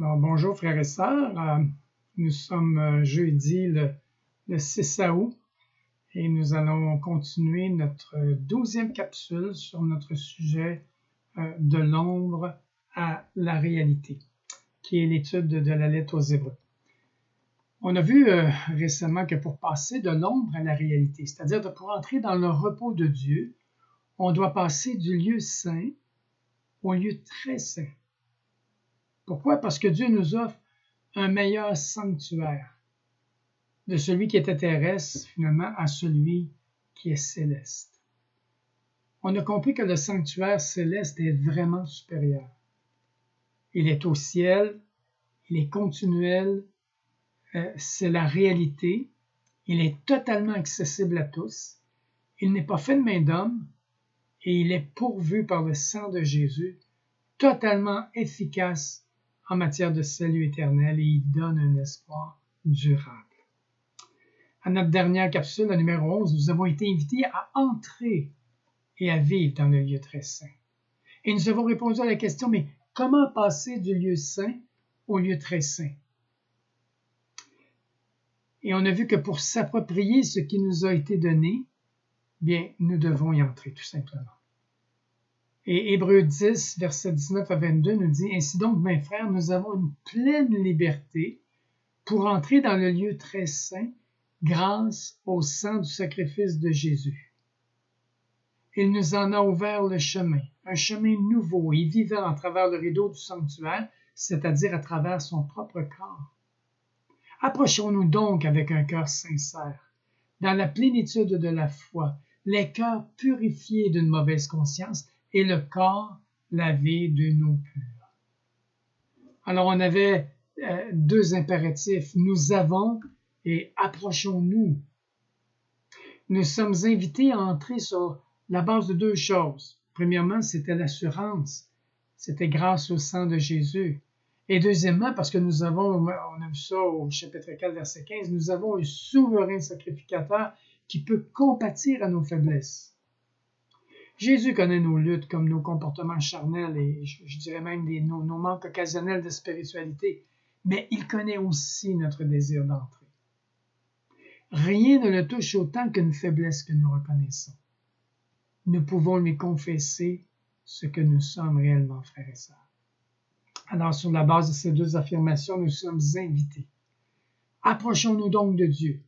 Alors, bonjour frères et sœurs. Nous sommes jeudi le 6 août et nous allons continuer notre 12e capsule sur notre sujet de l'ombre à la réalité, qui est l'étude de la lettre aux Hébreux. On a vu récemment que pour passer de l'ombre à la réalité, c'est-à-dire pour entrer dans le repos de Dieu, on doit passer du lieu saint au lieu très saint. Pourquoi? Parce que Dieu nous offre un meilleur sanctuaire, de celui qui était terrestre, finalement, à celui qui est céleste. On a compris que le sanctuaire céleste est vraiment supérieur. Il est au ciel, il est continuel, c'est la réalité, il est totalement accessible à tous, il n'est pas fait de main d'homme et il est pourvu par le sang de Jésus, totalement efficace en matière de salut éternel, et il donne un espoir durable. À notre dernière capsule, la numéro 11, nous avons été invités à entrer et à vivre dans le lieu très saint. Et nous avons répondu à la question, mais comment passer du lieu saint au lieu très saint? Et on a vu que pour s'approprier ce qui nous a été donné, bien, nous devons y entrer, tout simplement. Et Hébreux 10, versets 19 à 22 nous dit « Ainsi donc, mes frères, nous avons une pleine liberté pour entrer dans le lieu très saint grâce au sang du sacrifice de Jésus. Il nous en a ouvert le chemin, un chemin nouveau et vivant à travers le rideau du sanctuaire, c'est-à-dire à travers son propre corps. Approchons-nous donc avec un cœur sincère, dans la plénitude de la foi, les cœurs purifiés d'une mauvaise conscience et le corps lavé d'une eau pure. » Alors on avait deux impératifs, nous avons et approchons-nous. Nous sommes invités à entrer sur la base de deux choses. Premièrement, c'était l'assurance, c'était grâce au sang de Jésus. Et deuxièmement, parce que on a vu ça au chapitre 4, verset 15, nous avons un souverain sacrificateur qui peut compatir à nos faiblesses. Jésus connaît nos luttes comme nos comportements charnels et je dirais même nos manques occasionnels de spiritualité, mais il connaît aussi notre désir d'entrer. Rien ne le touche autant qu'une faiblesse que nous reconnaissons. Nous pouvons lui confesser ce que nous sommes réellement, frères et sœurs. Alors, sur la base de ces deux affirmations, nous sommes invités. Approchons-nous donc de Dieu.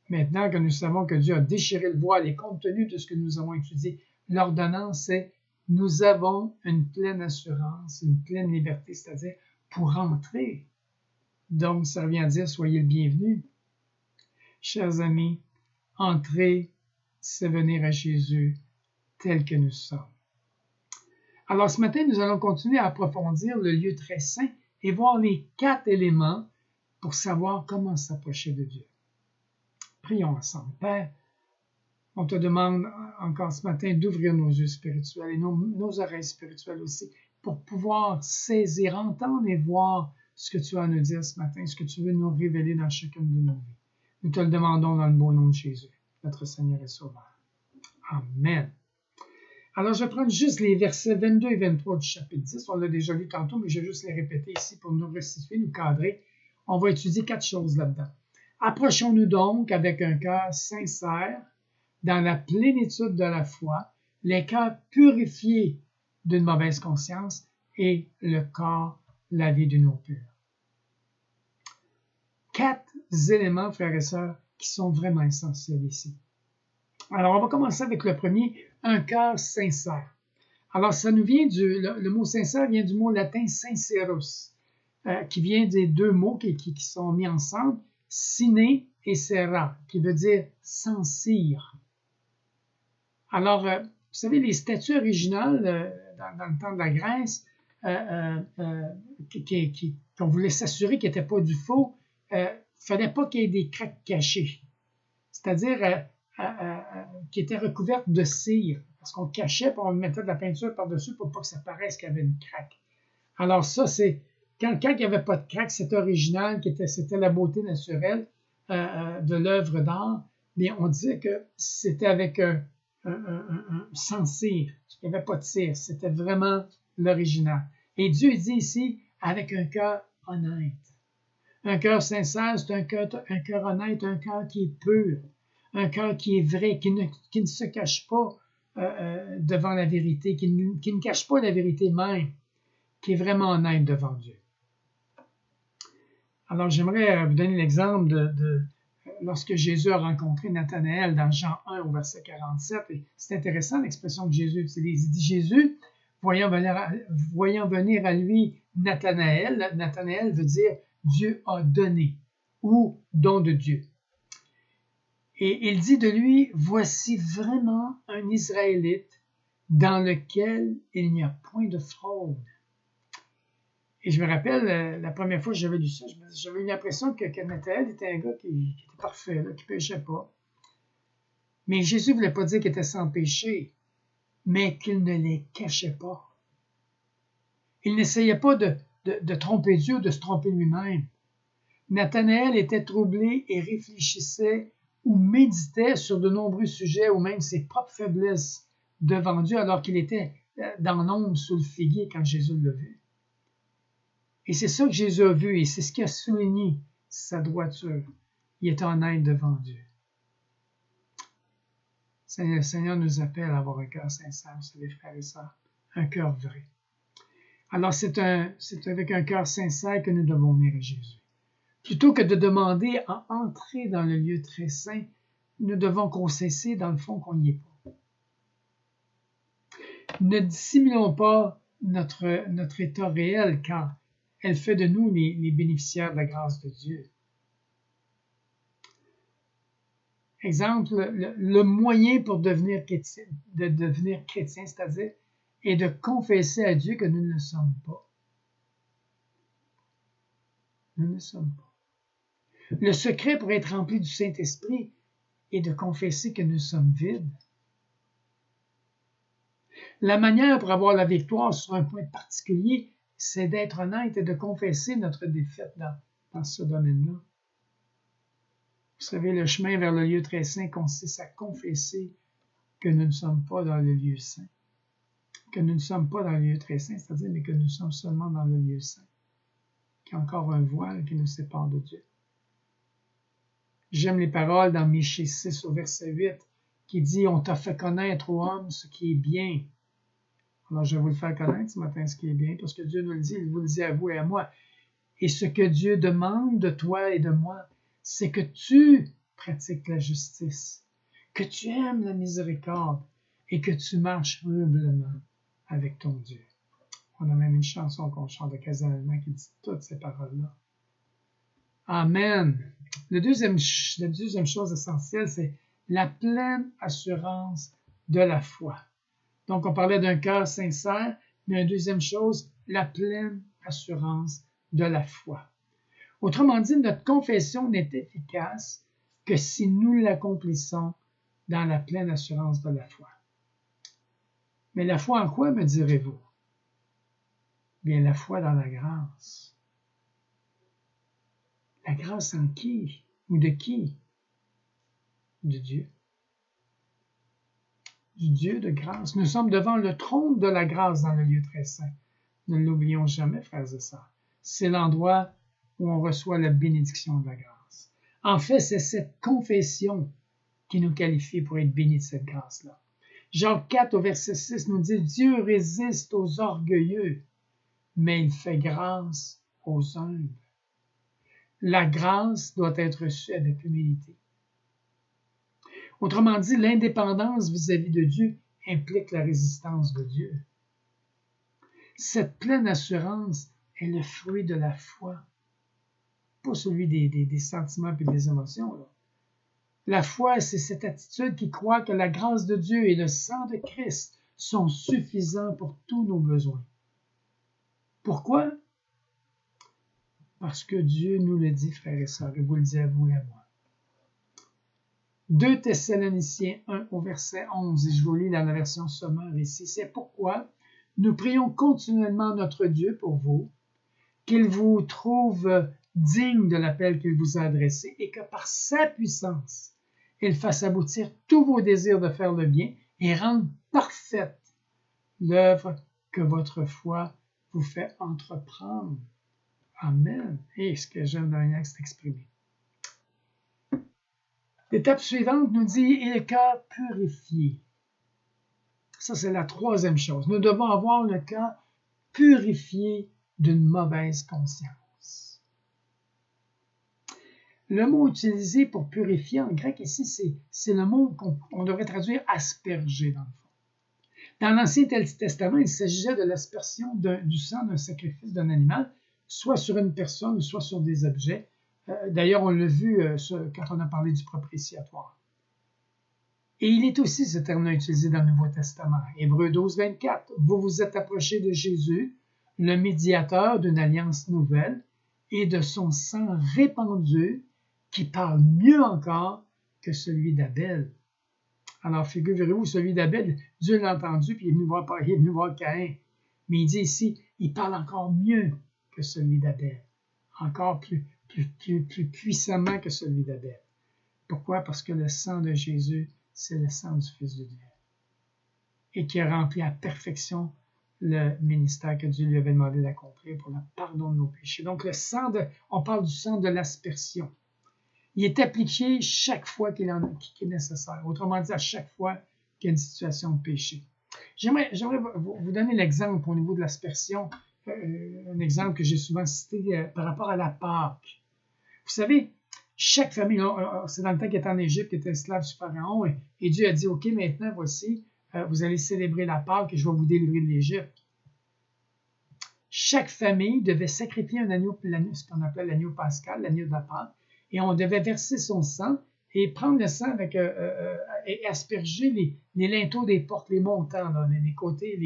Maintenant que nous savons que Dieu a déchiré le voile et compte tenu de ce que nous avons étudié, l'ordonnance est nous avons une pleine assurance, une pleine liberté, c'est-à-dire pour entrer. Donc, ça revient à dire soyez le bienvenu. Chers amis, entrer, c'est venir à Jésus tel que nous sommes. Alors, ce matin, nous allons continuer à approfondir le lieu très saint et voir les 4 éléments pour savoir comment s'approcher de Dieu. Prions ensemble. Père, on te demande encore ce matin d'ouvrir nos yeux spirituels et nos oreilles spirituelles aussi pour pouvoir saisir, entendre et voir ce que tu as à nous dire ce matin, ce que tu veux nous révéler dans chacune de nos vies. Nous te le demandons dans le beau nom de Jésus, notre Seigneur et Sauveur. Amen. Alors, je vais prendre juste les versets 22 et 23 du chapitre 10. On l'a déjà lu tantôt, mais je vais juste les répéter ici pour nous restituer, nous cadrer. On va étudier 4 choses là-dedans. Approchons-nous donc avec un cœur sincère, dans la plénitude de la foi, les cœurs purifiés d'une mauvaise conscience et le corps lavé d'une eau pure. 4 éléments, frères et sœurs, qui sont vraiment essentiels ici. Alors, on va commencer avec le premier, un cœur sincère. Alors, ça nous vient le mot sincère vient du mot latin sincerus, qui vient des deux mots qui sont mis ensemble, sine et sera, qui veut dire sans cire. Alors, vous savez, les statues originales dans le temps de la Grèce, qu'on voulait s'assurer qu'elles n'étaient pas du faux, il ne fallait pas qu'il y ait des craques cachées, c'est-à-dire qui étaient recouvertes de cire, parce qu'on cachait et on mettait de la peinture par-dessus pour pas que ça paraisse qu'il y avait une craque. Alors ça, c'est quand il n'y avait pas de craque, c'était original, c'était la beauté naturelle de l'œuvre d'art, mais on disait que c'était avec sans cire, il n'y avait pas de cire, c'était vraiment l'original. Et Dieu dit ici, avec un cœur honnête. Un cœur sincère, c'est un cœur honnête, un cœur qui est pur, un cœur qui est vrai, qui ne se cache pas devant la vérité, qui ne cache pas la vérité même, qui est vraiment honnête devant Dieu. Alors, j'aimerais vous donner l'exemple de lorsque Jésus a rencontré Nathanaël dans Jean 1 au verset 47. Et c'est intéressant l'expression que Jésus utilise. Il dit Jésus, voyant venir à lui Nathanaël. Nathanaël veut dire Dieu a donné ou don de Dieu. Et il dit de lui, voici vraiment un Israélite dans lequel il n'y a point de fraude. Et je me rappelle, la première fois que j'avais lu ça, j'avais eu l'impression que Nathanaël était un gars qui était parfait, là, qui ne péchait pas. Mais Jésus ne voulait pas dire qu'il était sans péché, mais qu'il ne les cachait pas. Il n'essayait pas de tromper Dieu, de se tromper lui-même. Nathanaël était troublé et réfléchissait ou méditait sur de nombreux sujets ou même ses propres faiblesses devant Dieu alors qu'il était dans l'ombre sous le figuier quand Jésus l'a vu. Et c'est ça que Jésus a vu et c'est ce qui a souligné sa droiture. Il était honnête devant Dieu. Le Seigneur nous appelle à avoir un cœur sincère, vous savez, frères et sœurs, un cœur vrai. Alors c'est avec un cœur sincère que nous devons venir à Jésus. Plutôt que de demander à entrer dans le lieu très saint, nous devons confesser dans le fond qu'on n'y est pas. Ne dissimulons pas notre état réel, car elle fait de nous les bénéficiaires de la grâce de Dieu. Exemple, le moyen pour devenir chrétien, c'est-à-dire, est de confesser à Dieu que nous ne le sommes pas. Nous ne le sommes pas. Le secret pour être rempli du Saint-Esprit est de confesser que nous sommes vides. La manière pour avoir la victoire sur un point particulier, c'est d'être honnête et de confesser notre défaite dans ce domaine-là. Vous savez, le chemin vers le lieu très saint consiste à confesser que nous ne sommes pas dans le lieu saint. Que nous ne sommes pas dans le lieu très saint, c'est-à-dire mais que nous sommes seulement dans le lieu saint. Qu'il y a encore un voile qui nous sépare de Dieu. J'aime les paroles dans Michée 6 au verset 8 qui dit « On t'a fait connaître, ô homme, ce qui est bien. » Alors, je vais vous le faire connaître ce matin, ce qui est bien, parce que Dieu nous le dit, il vous le dit à vous et à moi. Et ce que Dieu demande de toi et de moi, c'est que tu pratiques la justice, que tu aimes la miséricorde et que tu marches humblement avec ton Dieu. On a même une chanson qu'on chante occasionnellement qui dit toutes ces paroles-là. Amen. La deuxième chose essentielle, c'est la pleine assurance de la foi. Donc, on parlait d'un cœur sincère, mais une deuxième chose, la pleine assurance de la foi. Autrement dit, notre confession n'est efficace que si nous l'accomplissons dans la pleine assurance de la foi. Mais la foi en quoi, me direz-vous? Bien, la foi dans la grâce. La grâce en qui? Ou de qui? De Dieu. Du Dieu de grâce. Nous sommes devant le trône de la grâce dans le lieu très saint. Ne l'oublions jamais, frères et sœurs. C'est l'endroit où on reçoit la bénédiction de la grâce. En fait, c'est cette confession qui nous qualifie pour être bénis de cette grâce-là. Jean 4 au verset 6 nous dit « Dieu résiste aux orgueilleux, mais il fait grâce aux humbles. » La grâce doit être reçue avec humilité. Autrement dit, l'indépendance vis-à-vis de Dieu implique la résistance de Dieu. Cette pleine assurance est le fruit de la foi, pas celui des sentiments et des émotions. Là. La foi, c'est cette attitude qui croit que la grâce de Dieu et le sang de Christ sont suffisants pour tous nos besoins. Pourquoi? Parce que Dieu nous le dit, frères et sœurs, et vous le dites à vous et à moi. 2 Thessaloniciens 1 au verset 11, et je vous lis dans la version sommaire ici. C'est pourquoi nous prions continuellement notre Dieu pour vous, qu'il vous trouve digne de l'appel qu'il vous a adressé et que par sa puissance, il fasse aboutir tous vos désirs de faire le bien et rendre parfaite l'œuvre que votre foi vous fait entreprendre. Amen. Et ce que j'aime dans un texte exprimé. L'étape suivante nous dit, et le cœur purifié. Ça, c'est la troisième chose. Nous devons avoir le cœur purifié d'une mauvaise conscience. Le mot utilisé pour purifier en grec ici, c'est le mot qu'on devrait traduire asperger dans le fond. Dans l'Ancien Testament, il s'agissait de l'aspersion du sang d'un sacrifice d'un animal, soit sur une personne, soit sur des objets. D'ailleurs, on l'a vu quand on a parlé du propitiatoire. Et il est aussi ce terme-là utilisé dans le Nouveau Testament. Hébreux 12, 24. Vous vous êtes approchés de Jésus, le médiateur d'une alliance nouvelle, et de son sang répandu, qui parle mieux encore que celui d'Abel. Alors, figurez-vous, celui d'Abel, Dieu l'a entendu, puis il est venu voir Caïn. Mais il dit ici, il parle encore mieux que celui d'Abel. Encore plus puissamment que celui d'Abel. Pourquoi? Parce que le sang de Jésus, c'est le sang du Fils de Dieu. Et qui a rempli à perfection le ministère que Dieu lui avait demandé d'accomplir pour le pardon de nos péchés. Donc, on parle du sang de l'aspersion. Il est appliqué chaque fois qu'il est nécessaire. Autrement dit, à chaque fois qu'il y a une situation de péché. J'aimerais vous donner l'exemple au niveau de l'aspersion, un exemple que j'ai souvent cité par rapport à la Pâque. Vous savez, chaque famille, c'est dans le temps qu'il était en Égypte, qu'il était esclave du Pharaon, et Dieu a dit, OK, maintenant, voici, vous allez célébrer la Pâque et je vais vous délivrer de l'Égypte. Chaque famille devait sacrifier un agneau, ce qu'on appelait l'agneau pascal, l'agneau de la Pâque, et on devait verser son sang et prendre le sang et asperger les linteaux des portes, les montants, là, les côtés,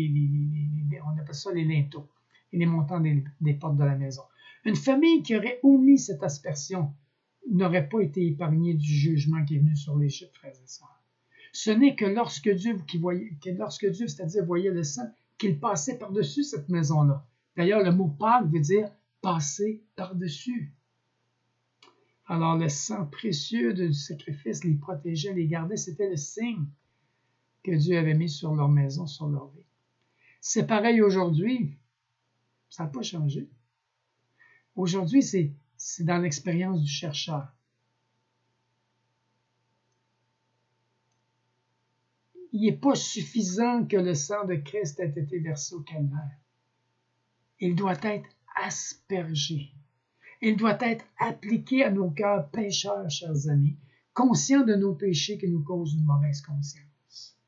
on appelle ça les linteaux, et les montants des portes de la maison. Une famille qui aurait omis cette aspersion n'aurait pas été épargnée du jugement qui est venu sur l'Égypte, frères et sœurs. Ce n'est que lorsque Dieu, c'est-à-dire voyait le sang, qu'il passait par-dessus cette maison-là. D'ailleurs, le mot Pâques veut dire passer par-dessus. Alors, le sang précieux du sacrifice les protégeait, les gardait. C'était le signe que Dieu avait mis sur leur maison, sur leur vie. C'est pareil aujourd'hui. Ça n'a pas changé. Aujourd'hui, c'est dans l'expérience du chercheur. Il n'est pas suffisant que le sang de Christ ait été versé au calvaire. Il doit être aspergé. Il doit être appliqué à nos cœurs pécheurs, chers amis, conscients de nos péchés qui nous causent une mauvaise conscience.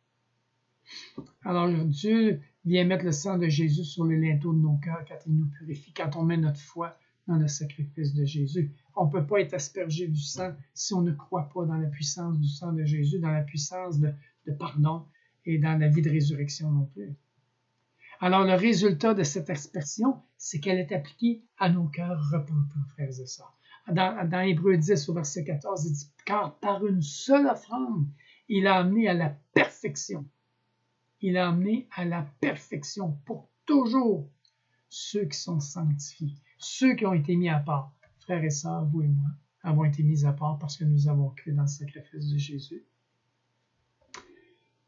Alors Dieu vient mettre le sang de Jésus sur les linteaux de nos cœurs quand il nous purifie, quand on met notre foi dans le sacrifice de Jésus. On ne peut pas être aspergé du sang si on ne croit pas dans la puissance du sang de Jésus, dans la puissance de pardon et dans la vie de résurrection non plus. Alors, le résultat de cette aspersion, c'est qu'elle est appliquée à nos cœurs repentants, frères et sœurs. Dans Hébreux 10, au verset 14, il dit, car par une seule offrande, il a amené à la perfection. Il a amené à la perfection pour toujours ceux qui sont sanctifiés, ceux qui ont été mis à part. Frères et sœurs, vous et moi, avons été mis à part parce que nous avons cru dans le sacrifice de Jésus.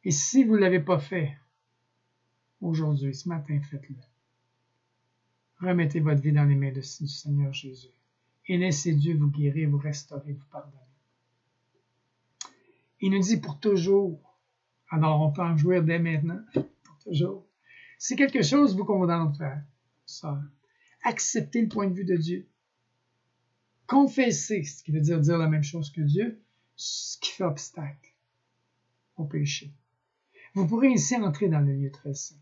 Et si vous ne l'avez pas fait, aujourd'hui, ce matin, faites-le. Remettez votre vie dans les mains du Seigneur Jésus et laissez Dieu vous guérir, vous restaurer, vous pardonner. Il nous dit pour toujours. Alors, on peut en jouir dès maintenant, pour toujours. Si quelque chose vous condamne, frère, sœur, acceptez le point de vue de Dieu. Confessez, ce qui veut dire la même chose que Dieu, ce qui fait obstacle au péché. Vous pourrez ainsi entrer dans le lieu très saint.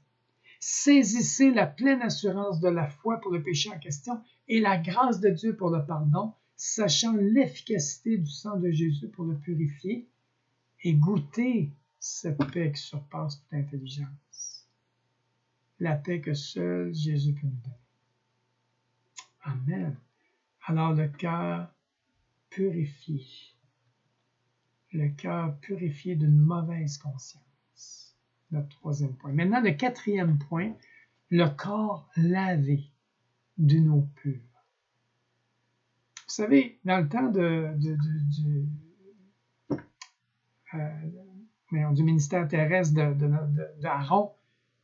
Saisissez la pleine assurance de la foi pour le péché en question et la grâce de Dieu pour le pardon, sachant l'efficacité du sang de Jésus pour le purifier, et goûtez cette paix qui surpasse toute intelligence. La paix que seul Jésus peut nous donner. Amen. Alors le cœur purifié. Le cœur purifié d'une mauvaise conscience. Notre troisième point. Maintenant, le quatrième point, le corps lavé d'une eau pure. Vous savez, dans le temps du ministère terrestre d'Aaron,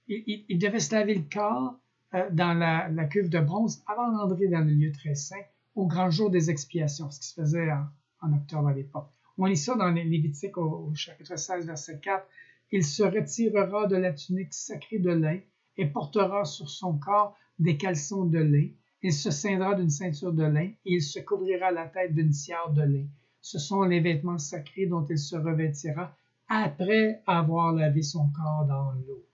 il devait se laver le corps dans la cuve de bronze avant d'entrer dans le lieu très saint au grand jour des expiations, ce qui se faisait en octobre à l'époque. On lit ça dans les Lévitique au chapitre 16, verset 4. Il se retirera de la tunique sacrée de lin et portera sur son corps des caleçons de lin. Il se ceindra d'une ceinture de lin et il se couvrira la tête d'une tiare de lin. Ce sont les vêtements sacrés dont il se revêtira après avoir lavé son corps dans l'eau.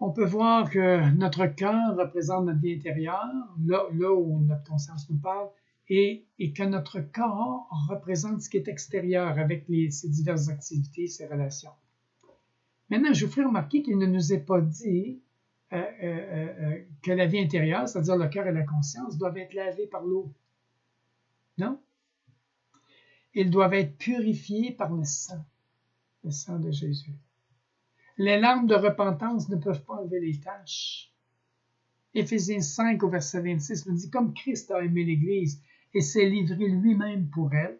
On peut voir que notre cœur représente notre vie intérieure, là où notre conscience nous parle, et que notre corps représente ce qui est extérieur avec ses diverses activités, ses relations. Maintenant, je vous ferai remarquer qu'il ne nous est pas dit que la vie intérieure, c'est-à-dire le cœur et la conscience, doivent être lavés par l'eau. Non? Ils doivent être purifiés par le sang de Jésus. Les larmes de repentance ne peuvent pas enlever les taches. Éphésiens 5 au verset 26 nous dit, comme Christ a aimé l'Église et s'est livré lui-même pour elle,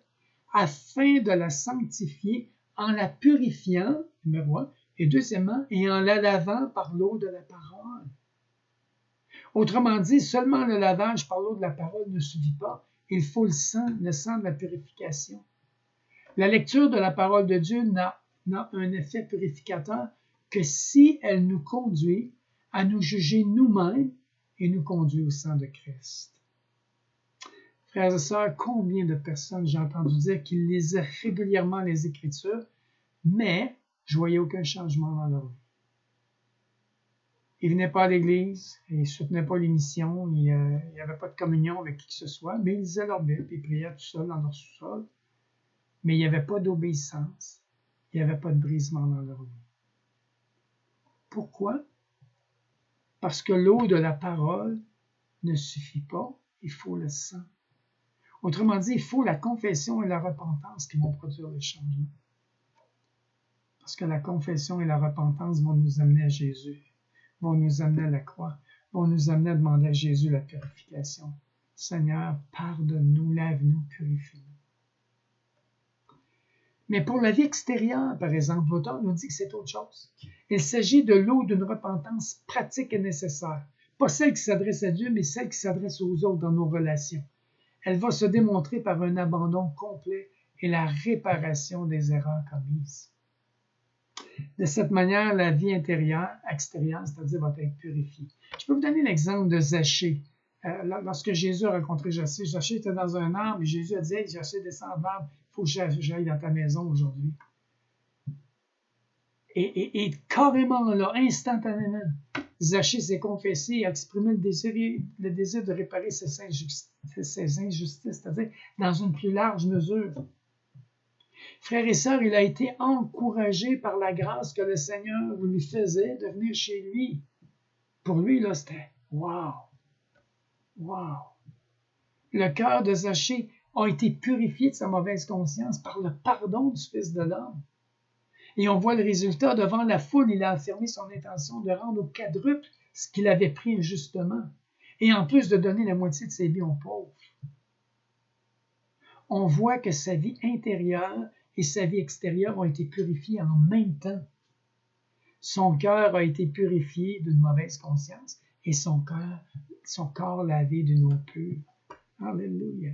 afin de la sanctifier en la purifiant, numéro 1, et deuxièmement, et en la lavant par l'eau de la parole. Autrement dit, seulement le lavage par l'eau de la parole ne suffit pas. Il faut le sang de la purification. La lecture de la parole de Dieu n'a un effet purificateur que si elle nous conduit à nous juger nous-mêmes et nous conduit au sang de Christ. Frères et sœurs, combien de personnes j'ai entendu dire qu'ils lisaient régulièrement les Écritures, mais je ne voyais aucun changement dans leur vie. Ils ne venaient pas à l'église, ils ne soutenaient pas l'émission, il n'y avait pas de communion avec qui que ce soit, mais ils lisaient leur Bible, ils priaient tout seuls dans leur sous-sol, mais il n'y avait pas d'obéissance, il n'y avait pas de brisement dans leur vie. Pourquoi? Parce que l'eau de la parole ne suffit pas, il faut le sang. Autrement dit, il faut la confession et la repentance qui vont produire le changement. Parce que la confession et la repentance vont nous amener à Jésus, vont nous amener à la croix, vont nous amener à demander à Jésus la purification. Seigneur, pardonne-nous, lave-nous, purifie-nous. Mais pour la vie extérieure, par exemple, l'auteur nous dit que c'est autre chose. Il s'agit de l'eau d'une repentance pratique et nécessaire. Pas celle qui s'adresse à Dieu, mais celle qui s'adresse aux autres dans nos relations. Elle va se démontrer par un abandon complet et la réparation des erreurs commises. De cette manière, la vie extérieure, c'est-à-dire, va être purifiée. Je peux vous donner l'exemple de Zachée. Lorsque Jésus a rencontré Zachée, Zachée était dans un arbre et Jésus a dit « Hey, Zachée, descends de l'arbre, il faut que j'aille dans ta maison aujourd'hui. » Et carrément là, instantanément, Zachée s'est confessé et a exprimé le désir de réparer ses injustices, c'est-à-dire dans une plus large mesure. Frères et sœurs, il a été encouragé par la grâce que le Seigneur lui faisait de venir chez lui. Pour lui, là, c'était « wow! Wow! » Le cœur de Zachée a été purifié de sa mauvaise conscience par le pardon du Fils de l'homme. Et on voit le résultat. Devant la foule, il a affirmé son intention de rendre au quadruple ce qu'il avait pris injustement. Et en plus de donner la moitié de ses biens aux pauvres. On voit que sa vie intérieure et sa vie extérieure ont été purifiées en même temps. Son cœur a été purifié d'une mauvaise conscience et son corps lavé d'une eau pure. Alléluia.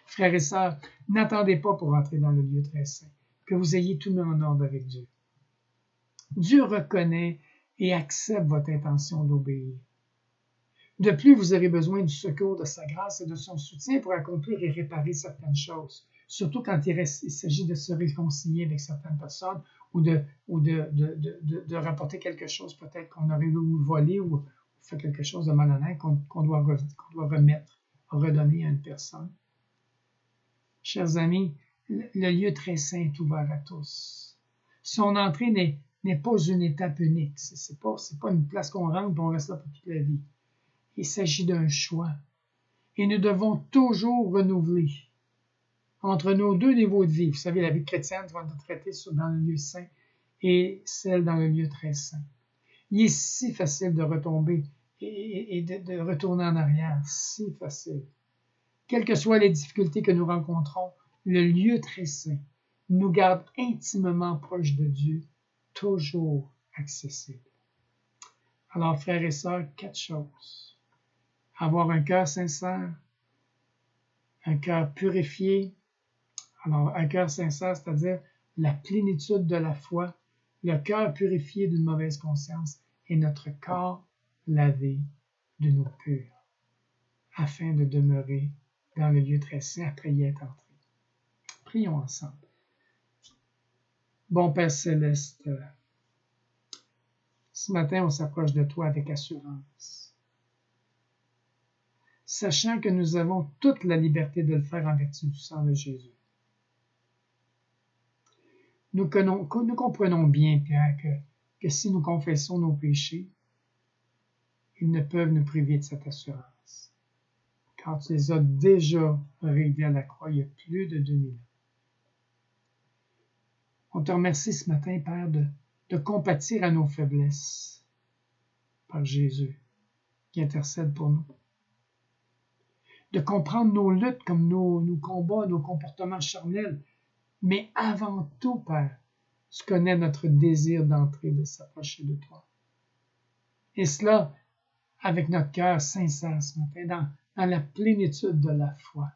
Frères et sœurs, n'attendez pas pour entrer dans le lieu très saint, que vous ayez tout mis en ordre avec Dieu. Dieu reconnaît et accepte votre intention d'obéir. De plus, vous aurez besoin du secours de sa grâce et de son soutien pour accomplir et réparer certaines choses, surtout quand il s'agit de se réconcilier avec certaines personnes ou de rapporter quelque chose peut-être qu'on aurait volé ou fait quelque chose de malhonnête qu'on doit redonner à une personne. Chers amis, le lieu très saint est ouvert à tous. Son entrée n'est pas une étape unique. C'est pas une place qu'on rentre et on reste là pour toute la vie. Il s'agit d'un choix. Et nous devons toujours renouveler entre nos deux niveaux de vie. Vous savez, la vie chrétienne va être traitée dans le lieu saint et celle dans le lieu très saint. Il est si facile de retomber et de retourner en arrière. Si facile. Quelles que soient les difficultés que nous rencontrons, le lieu très saint nous garde intimement proches de Dieu, toujours accessible. Alors, frères et sœurs, 4 choses. Avoir un cœur sincère, un cœur purifié. Alors, un cœur sincère, c'est-à-dire la plénitude de la foi, le cœur purifié d'une mauvaise conscience et notre corps lavé d'une eau pure, afin de demeurer dans le lieu très saint après y être entré. Prions ensemble. Bon Père Céleste, ce matin, on s'approche de toi avec assurance, sachant que nous avons toute la liberté de le faire en vertu du sang de Jésus. Nous comprenons bien, Pierre, que si nous confessons nos péchés, ils ne peuvent nous priver de cette assurance, car tu les as déjà réglés à la croix il y a plus de 2000 ans. On te remercie ce matin, Père, de compatir à nos faiblesses par Jésus, qui intercède pour nous. De comprendre nos luttes comme nos combats, nos comportements charnels, mais avant tout, Père, tu connais notre désir d'entrer, de s'approcher de toi. Et cela avec notre cœur sincère ce matin, dans la plénitude de la foi.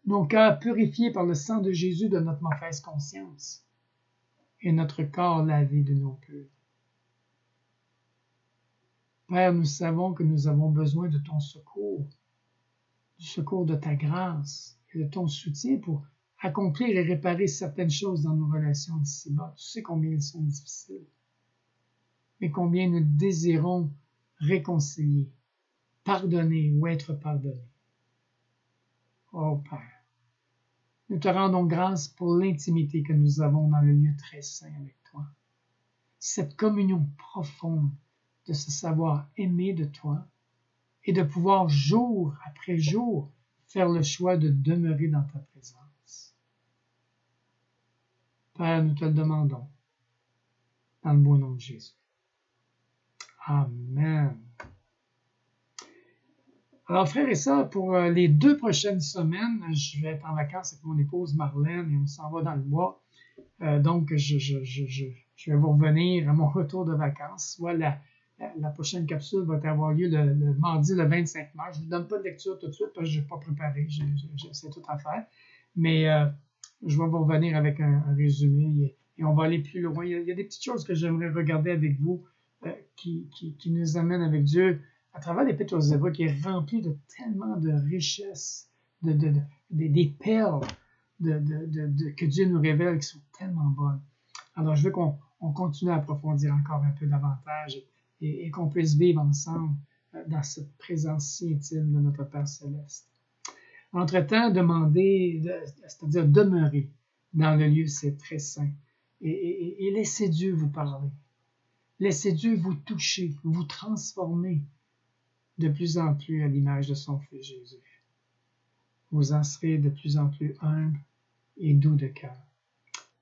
Nos cœurs purifiés par le sang de Jésus de notre mauvaise conscience et notre corps lavé de nos purs. Père, nous savons que nous avons besoin de ton secours, du secours de ta grâce et de ton soutien pour accomplir et réparer certaines choses dans nos relations d'ici-bas. Tu sais combien elles sont difficiles, mais combien nous désirons réconcilier, pardonner ou être pardonnés. Oh Père, nous te rendons grâce pour l'intimité que nous avons dans le lieu très saint avec toi. Cette communion profonde de se savoir aimer de toi et de pouvoir jour après jour faire le choix de demeurer dans ta présence. Père, nous te le demandons dans le beau nom de Jésus. Amen. Alors, frères et sœurs, pour les 2 prochaines semaines, je vais être en vacances avec mon épouse Marlène et on s'en va dans le bois. Donc, je vais vous revenir à mon retour de vacances. Soit la prochaine capsule va avoir lieu le mardi, le 25 mars. Je ne vous donne pas de lecture tout de suite parce que je n'ai pas préparé. C'est tout à faire. Mais je vais vous revenir avec un résumé et on va aller plus loin. Il y a des petites choses que j'aimerais regarder avec vous qui nous amènent avec Dieu à travers l'Épître aux Hébreux qui est rempli de tellement de richesses, des perles que Dieu nous révèle qui sont tellement bonnes. Alors, je veux qu'on continue à approfondir encore un peu davantage et qu'on puisse vivre ensemble dans cette présence si intime de notre Père Céleste. Entre-temps, c'est-à-dire demeurer dans le lieu, c'est très saint. Et laissez Dieu vous parler. Laissez Dieu vous toucher, vous transformer de plus en plus à l'image de son Fils Jésus. Vous en serez de plus en plus humble et doux de cœur.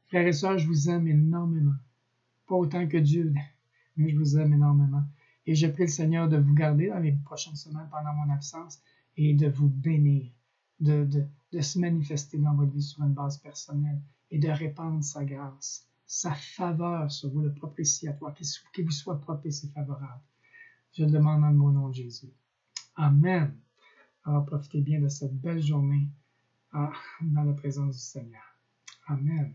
Frères et sœurs, je vous aime énormément. Pas autant que Dieu, mais je vous aime énormément. Et je prie le Seigneur de vous garder dans les prochaines semaines pendant mon absence et de vous bénir, de se manifester dans votre vie sur une base personnelle et de répandre sa grâce, sa faveur sur vous, le propitiatoire, qu'il vous soit propice et favorable. Je le demande dans le bon nom de Jésus. Amen. Alors profitez bien de cette belle journée dans la présence du Seigneur. Amen.